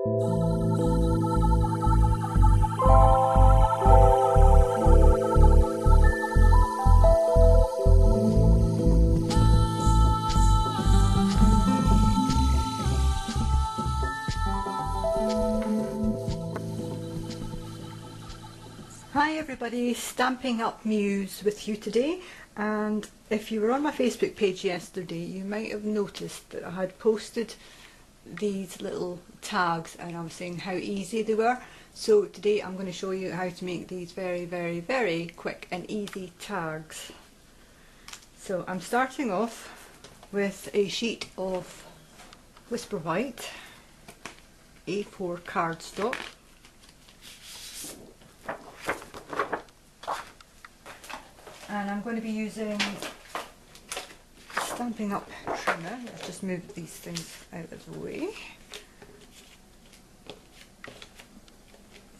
Hi everybody, Stamping Up Muse with you today, and if you were on my Facebook page yesterday you might have noticed that I had posted these little tags and I was saying how easy they were. So today I'm going to show you how to make these very quick and easy tags. So I'm starting off with a sheet of Whisper White A4 cardstock. And I'm going to be using Stampin' Up trimmer. Let's just move these things out of the way.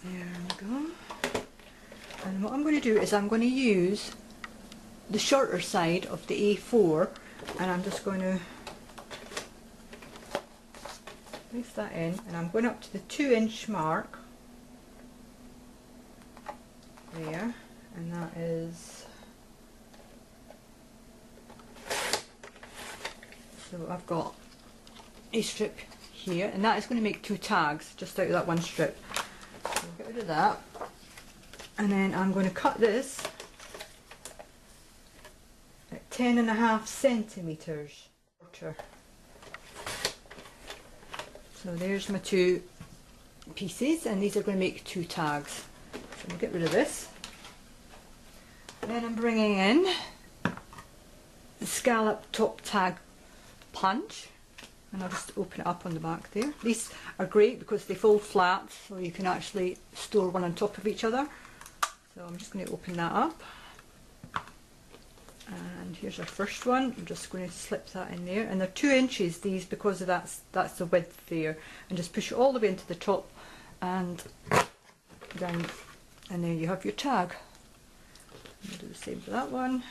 There we go. And what I'm going to do is I'm going to use the shorter side of the A4 and I'm just going to place that in, and I'm going up to the 2-inch mark there, and that is, so I've got a strip here, and that is going to make 2 tags just out of that one strip. So I'll get rid of that, and then I'm going to cut this at 10.5 centimetres. So there's my 2 pieces, and these are going to make 2 tags. So I'll get rid of this. Then I'm bringing in the scallop top tag punch, and I'll just open it up on the back there. These are great because they fold flat, so you can actually store one on top of each other. So I'm just going to open that up, and here's our first one. I'm just going to slip that in there, and they're 2 inches these because of that's the width there, and just push it all the way into the top and down, and there you have your tag. I'll do the same for that one.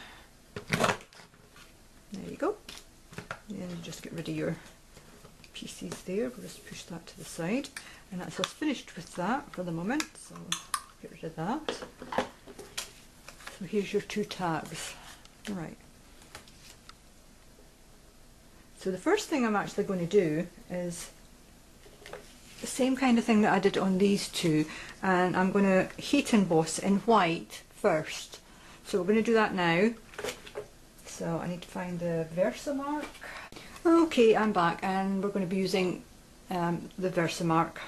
There you go. And you just get rid of your pieces there. We'll just push that to the side, and that's us finished with that for the moment, so get rid of that. So here's your 2 tags. Right. So the first thing I'm actually going to do is the same kind of thing that I did on these 2, and I'm going to heat emboss in white first. So we're going to do that now. So I need to find the Versamark. Okay, I'm back, and we're going to be using the Versamark,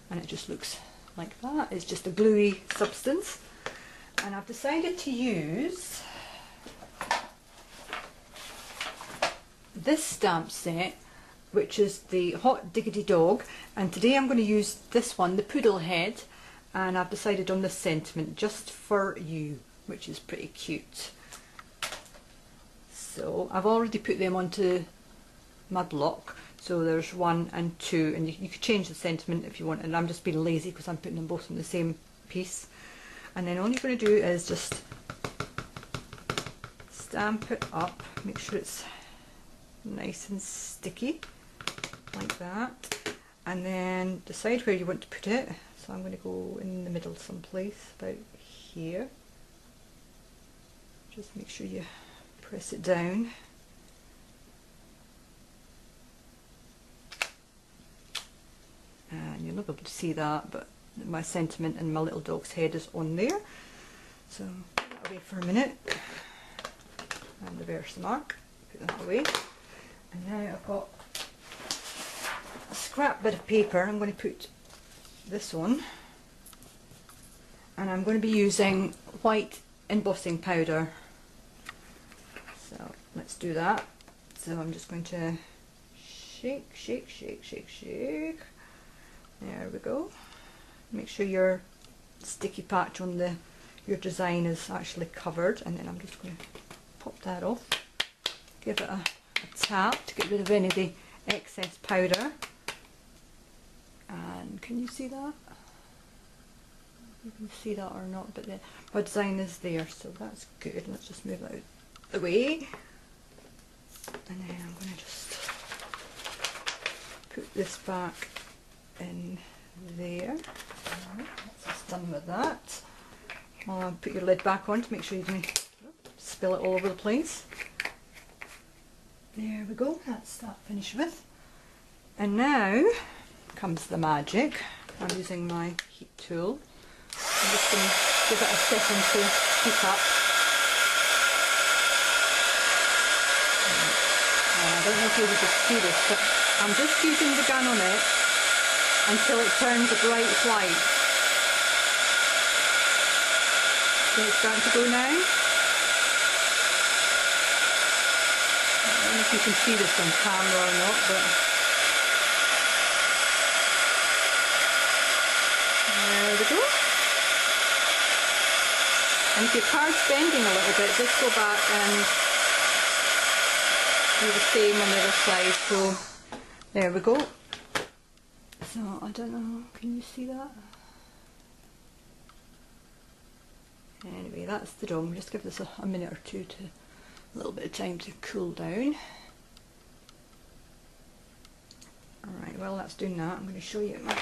and it just looks like that. It's just a gluey substance, and I've decided to use this stamp set, which is the Hot Diggity Dog, and today I'm going to use this one, the Poodle head, and I've decided on this sentiment, just for you, which is pretty cute. So I've already put them onto my block, so there's 1 and 2, and you could change the sentiment if you want, and I'm just being lazy because I'm putting them both on the same piece. And then all you're going to do is just stamp it up, make sure it's nice and sticky like that, and then decide where you want to put it. So I'm going to go in the middle someplace, about here. Just make sure you press it down. And you'll not be able to see that, but my sentiment and my little dog's head is on there. So put that away for a minute. And the Versamark, put that away. And now I've got a scrap bit of paper. I'm going to put this on, and I'm going to be using white embossing powder. So let's do that. So I'm just going to shake. There we go. Make sure your sticky patch on your design is actually covered, and then I'm just going to pop that off. Give it a tap to get rid of any of the excess powder. And can you see that? You can see that or not, but my design is there, so that's good. Let's just move that out the way. And then I'm going to just put this back in there. Right, that's done with that. I'll put your lid back on to make sure you don't spill it all over the place. There we go, that's that finished with. And now comes the magic. I'm using my heat tool. I'm just going to give it a second to heat up. I don't know if you can see this, but I'm just using the gun on it until it turns a bright white. So it's starting to go now. I don't know if you can see this on camera or not, but there we go. And if your card's bending a little bit, just go back and do the same on the other side. So there we go. So I don't know, can you see that? Anyway, that's the dome. Just give this a minute or two, to a little bit of time to cool down. Alright, well that's doing that. I'm going to show you my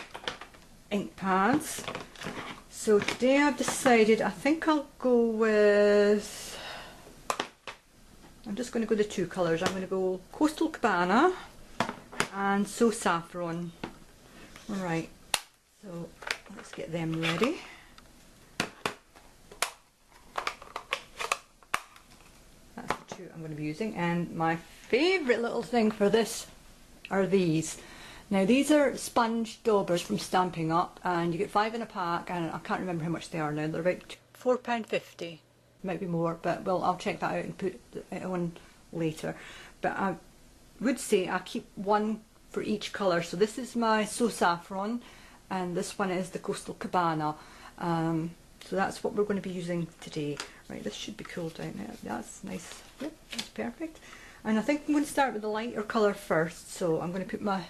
ink pads. So today I've decided, I think I'll go with, I'm just going to go the two colours. I'm going to go Coastal Cabana and So Saffron. Alright, so let's get them ready. That's the two I'm going to be using, and my favourite little thing for this are these. Now these are sponge daubers from Stampin Up, and you get 5 in a pack, and I can't remember how much they are now. They're about £4.50, might be more, but well, I'll check that out and put it on later. But I would say I keep one for each colour. So this is my So Saffron, and this one is the Coastal Cabana. So that's what we're going to be using today. Right, this should be cooled down now. That's nice. Yep, that's perfect. And I think I'm going to start with the lighter colour first. So I'm going to put my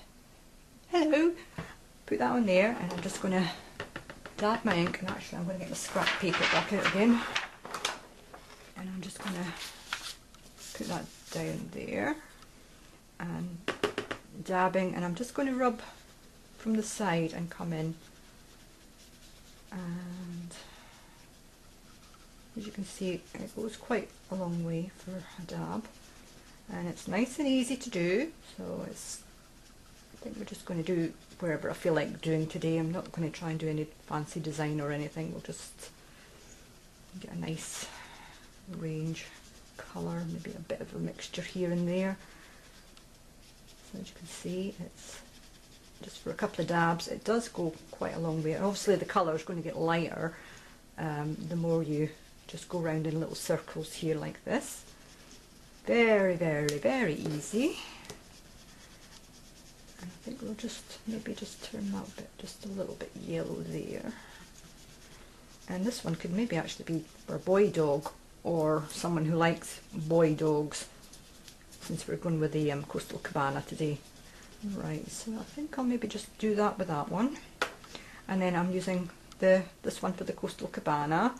put that on there, and I'm just going to dab my ink. And actually, I'm going to get my scrap paper back out again, and I'm just going to put that down there, and dabbing, and I'm just going to rub from the side and come in, and as you can see, it goes quite a long way for a dab, and it's nice and easy to do. So it's, I think we're just going to do wherever I feel like doing today. I'm not going to try and do any fancy design or anything. We'll just get a nice range colour, maybe a bit of a mixture here and there. So as you can see, it's just for a couple of dabs. It does go quite a long way, and obviously the colour is going to get lighter the more you just go round in little circles here like this. Very, very, very easy. And I think we'll just maybe just turn that bit just a little bit yellow there. And this one could maybe actually be for a boy dog, or someone who likes boy dogs, since we're going with the Coastal Cabana today. Right, so I think I'll maybe just do that with that one. And then I'm using this one for the Coastal Cabana,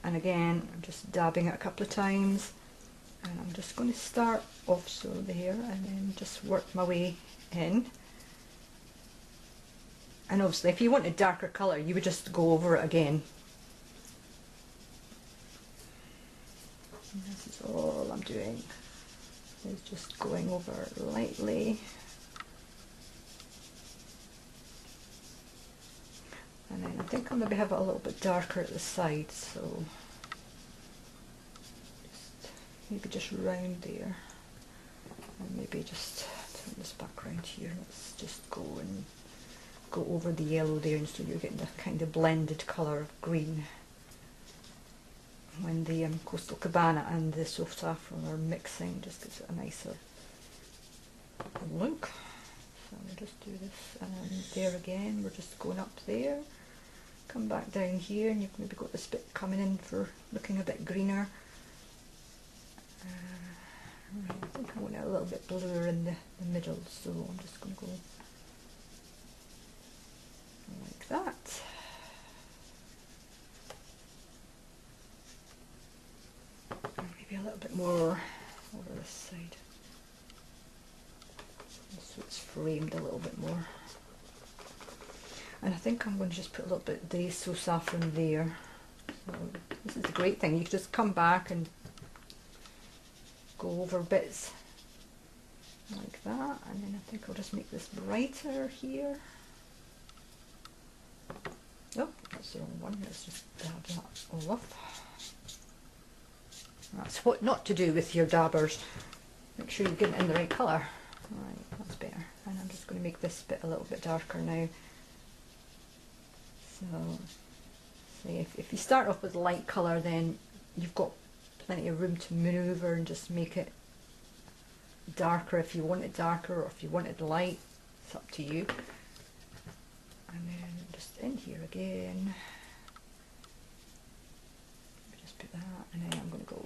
and again I'm just dabbing it a couple of times, and I'm just going to start off so there, and then just work my way in. And obviously if you want a darker colour, you would just go over it again. And this is all I'm doing, is just going over it lightly. And then I think I'll maybe have it a little bit darker at the side, so maybe just round there, and maybe just turn this back round here. Let's just go and go over the yellow there, and so you're getting the kind of blended colour of green when the Coastal Cabana and the So Saffron are mixing. Just gives it a nicer look. So we'll just do this, and there again we're just going up there, come back down here, and you've maybe got this bit coming in for looking a bit greener. Right, I think I want it a little bit bluer in the middle, so I'm just going to go like that. And maybe a little bit more over this side, so it's framed a little bit more. And I think I'm going to just put a little bit of Daiso saffron there. So this is the great thing, you can just come back and go over bits like that, and then I think I'll just make this brighter here. Oh, that's the wrong one. Let's just dab that all off. That's what not to do with your dabbers. Make sure you get it in the right colour. Right, that's better. And I'm just going to make this bit a little bit darker now. So, see, if you start off with light colour, then you've got plenty of room to manoeuvre and just make it darker if you want it darker, or if you want it light. It's up to you. And then just in here again, just put that, and then I'm going to go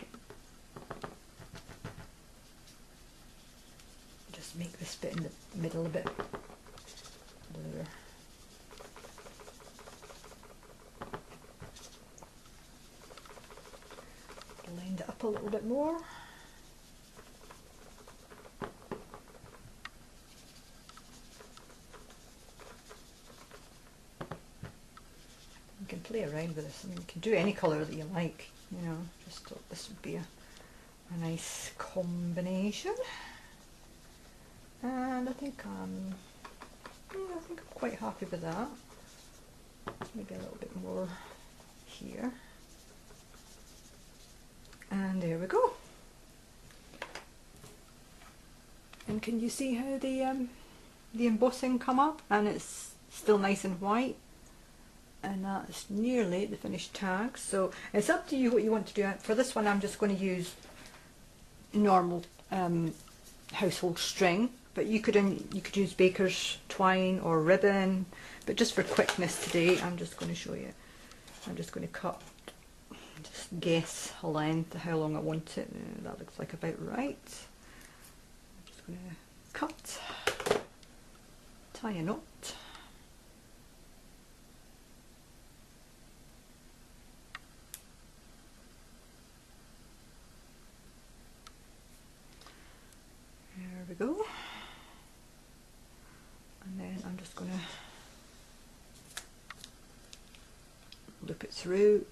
just make this bit in the middle a bit bluer. Blend it up a little bit more. You can play around with this. I mean, you can do any colour that you like, you know, just thought this would be a nice combination. And I think I'm quite happy with that. Maybe a little bit more here. And there we go. And can you see how the embossing come up? And it's still nice and white. And that's nearly the finished tag. So it's up to you what you want to do. For this one, I'm just going to use normal household string, but you could use baker's twine or ribbon. But just for quickness today, I'm just going to show you. I'm just going to cut. Just guess a length, how long I want it. That looks like about right. I'm just going to cut, tie a knot. There we go. And then I'm just going to loop it through.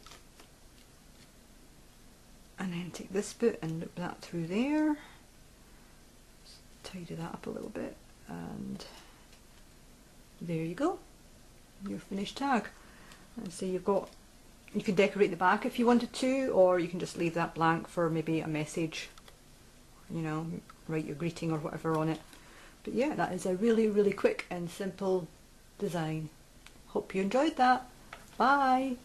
And then take this bit and loop that through there. Just tidy that up a little bit, and there you go. Your finished tag. And so you can decorate the back if you wanted to, or you can just leave that blank for maybe a message. You know, write your greeting or whatever on it. But yeah, that is a really, really quick and simple design. Hope you enjoyed that. Bye.